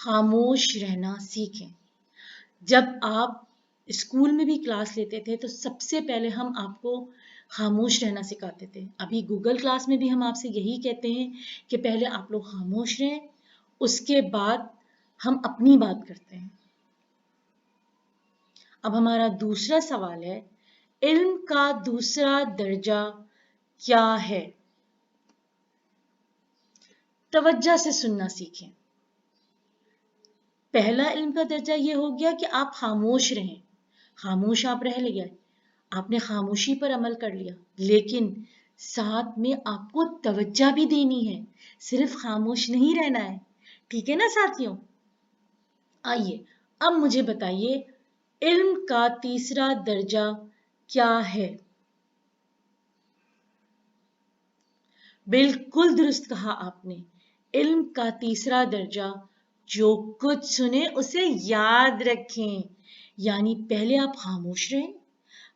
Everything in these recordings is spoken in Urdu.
خاموش رہنا سیکھیں. جب آپ اسکول میں بھی کلاس لیتے تھے تو سب سے پہلے ہم آپ کو خاموش رہنا سکھاتے تھے. ابھی گوگل کلاس میں بھی ہم آپ سے یہی کہتے ہیں کہ پہلے آپ لوگ خاموش رہیں، اس کے بعد ہم اپنی بات کرتے ہیں. اب ہمارا دوسرا سوال ہے، علم کا دوسرا درجہ کیا ہے؟ توجہ سے سننا سیکھیں. پہلا علم کا درجہ یہ ہو گیا کہ آپ خاموش رہیں. خاموش آپ رہ لے گئے، آپ نے خاموشی پر عمل کر لیا، لیکن ساتھ میں آپ کو توجہ بھی دینی ہے، صرف خاموش نہیں رہنا ہے. ٹھیک ہے نا ساتھیوں؟ آئیے اب مجھے بتائیے علم کا تیسرا درجہ کیا ہے؟ بالکل درست کہا آپ نے. علم کا تیسرا درجہ جو کچھ سنے اسے یاد رکھیں. یعنی پہلے آپ خاموش رہیں.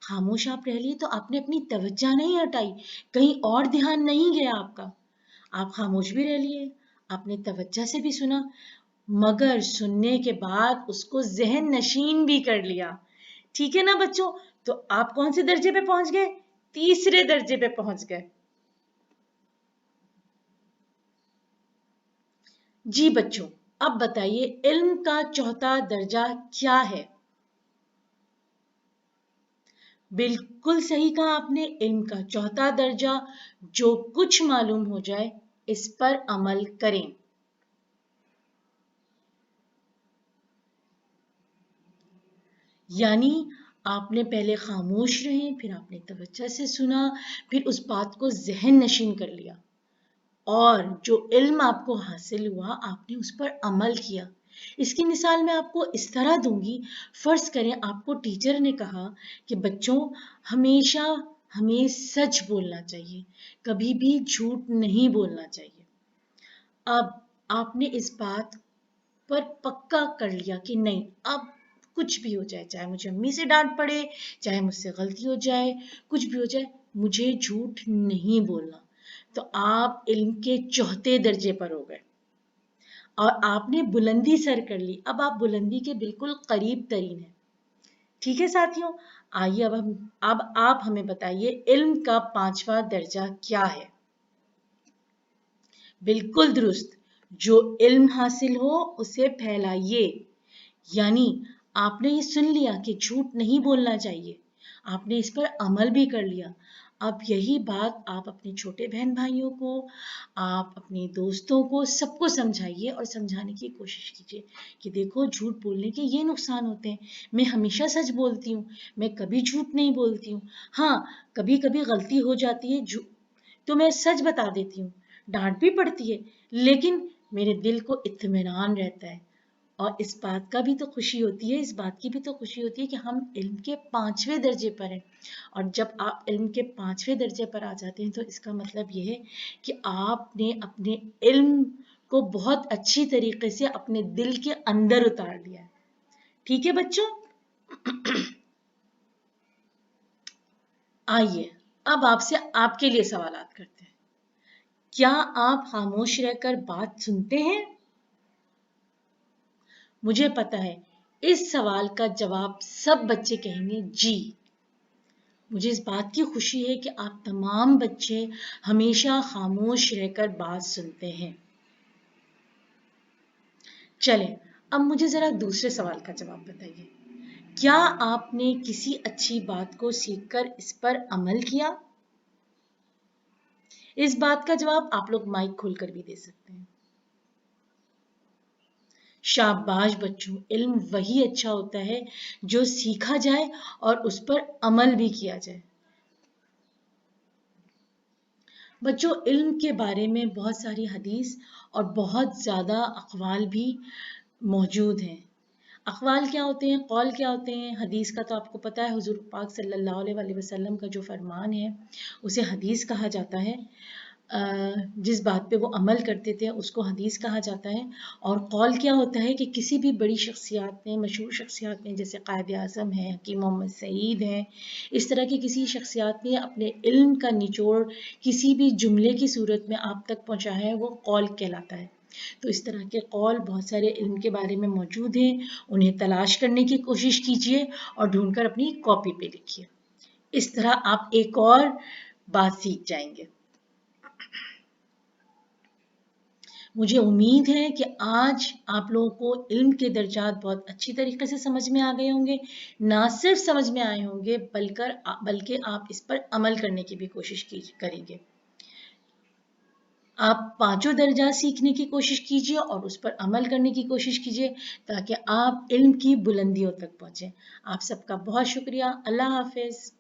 خاموش آپ رہ لیے تو آپ نے اپنی توجہ نہیں ہٹائی، کہیں اور دھیان نہیں گیا آپ کا. آپ خاموش بھی رہ لیے، آپ نے توجہ سے بھی سنا، مگر سننے کے بعد اس کو ذہن نشین بھی کر لیا. ٹھیک ہے نا بچوں؟ تو آپ کون سے درجے پہ پہنچ گئے؟ تیسرے درجے پہ پہنچ گئے. جی بچوں، اب بتائیے علم کا چوتھا درجہ کیا ہے؟ بالکل صحیح کہا آپ نے. علم کا چوتھا درجہ جو کچھ معلوم ہو جائے اس پر عمل کریں. یعنی آپ نے پہلے خاموش رہیں، پھر آپ نے توجہ سے سنا، پھر اس بات کو ذہن نشین کر لیا، اور جو علم آپ کو حاصل ہوا آپ نے اس پر عمل کیا. اس کی مثال میں آپ کو اس طرح دوں گی. فرض کریں آپ کو ٹیچر نے کہا کہ بچوں ہمیشہ ہمیں سچ بولنا چاہیے، کبھی بھی جھوٹ نہیں بولنا چاہیے. اب آپ نے اس بات پر پکا کر لیا کہ نہیں، اب کچھ بھی ہو جائے، چاہے مجھے امی سے ڈانٹ پڑے، چاہے مجھ سے غلطی ہو جائے، کچھ بھی ہو جائے، مجھے جھوٹ نہیں بولنا. تو آپ علم کے چوتھے درجے پر ہو گئے اور آپ نے بلندی سر کر لی. اب آپ بلندی کے بالکل قریب ترین ہیں. ٹھیک ہے ساتھیوں؟ آئیے اب آپ ہمیں بتائیے علم کا پانچواں درجہ کیا ہے؟ بالکل درست. جو علم حاصل ہو اسے پھیلائیے. یعنی آپ نے یہ سن لیا کہ جھوٹ نہیں بولنا چاہیے، آپ نے اس پر عمل بھی کر لیا. اب یہی بات آپ اپنے چھوٹے بہن بھائیوں کو، آپ اپنے دوستوں کو، سب کو سمجھائیے اور سمجھانے کی کوشش کیجیے کہ دیکھو جھوٹ بولنے کے یہ نقصان ہوتے ہیں. میں ہمیشہ سچ بولتی ہوں، میں کبھی جھوٹ نہیں بولتی ہوں. ہاں کبھی کبھی غلطی ہو جاتی ہے تو میں سچ بتا دیتی ہوں، ڈانٹ بھی پڑتی ہے، لیکن میرے دل کو اطمینان رہتا ہے. اور اس بات کا بھی تو خوشی ہوتی ہے، اس بات کی بھی تو خوشی ہوتی ہے کہ ہم علم کے پانچویں درجے پر ہیں. اور جب آپ علم کے پانچویں درجے پر آ جاتے ہیں تو اس کا مطلب یہ ہے کہ آپ نے اپنے علم کو بہت اچھی طریقے سے اپنے دل کے اندر اتار لیا ہے. ٹھیک ہے بچوں؟ آئیے اب آپ سے آپ کے لیے سوالات کرتے ہیں. کیا آپ خاموش رہ کر بات سنتے ہیں؟ مجھے پتا ہے اس سوال کا جواب سب بچے کہیں گے جی. مجھے اس بات کی خوشی ہے کہ آپ تمام بچے ہمیشہ خاموش رہ کر بات سنتے ہیں. چلیں اب مجھے ذرا دوسرے سوال کا جواب بتائیے. کیا آپ نے کسی اچھی بات کو سیکھ کر اس پر عمل کیا؟ اس بات کا جواب آپ لوگ مائک کھول کر بھی دے سکتے ہیں. شاباش بچوں، علم وہی اچھا ہوتا ہے جو سیکھا جائے اور اس پر عمل بھی کیا جائے. بچوں علم کے بارے میں بہت ساری حدیث اور بہت زیادہ اقوال بھی موجود ہیں. اقوال کیا ہوتے ہیں، قول کیا ہوتے ہیں؟ حدیث کا تو آپ کو پتہ ہے، حضور پاک صلی اللہ علیہ وسلم کا جو فرمان ہے اسے حدیث کہا جاتا ہے. جس بات پہ وہ عمل کرتے تھے اس کو حدیث کہا جاتا ہے. اور قول کیا ہوتا ہے کہ کسی بھی بڑی شخصیات نے، مشہور شخصیات نے، جیسے قائد اعظم ہیں، حکیم محمد سعید ہیں، اس طرح کی کسی شخصیات نے اپنے علم کا نچوڑ کسی بھی جملے کی صورت میں آپ تک پہنچایا ہے، وہ قول کہلاتا ہے. تو اس طرح کے قول بہت سارے علم کے بارے میں موجود ہیں، انہیں تلاش کرنے کی کوشش کیجیے اور ڈھونڈ کر اپنی کاپی پہ لکھیے. اس طرح آپ ایک اور بات سیکھ جائیں گے. مجھے امید ہے کہ آج آپ لوگوں کو علم کے درجات بہت اچھی طریقے سے سمجھ میں آ گئے ہوں گے. نہ صرف سمجھ میں آئے ہوں گے بلکہ آپ اس پر عمل کرنے کی بھی کوشش کریں گے. آپ 5 درجات سیکھنے کی کوشش کیجیے اور اس پر عمل کرنے کی کوشش کیجیے تاکہ آپ علم کی بلندیوں تک پہنچیں. آپ سب کا بہت شکریہ. اللہ حافظ.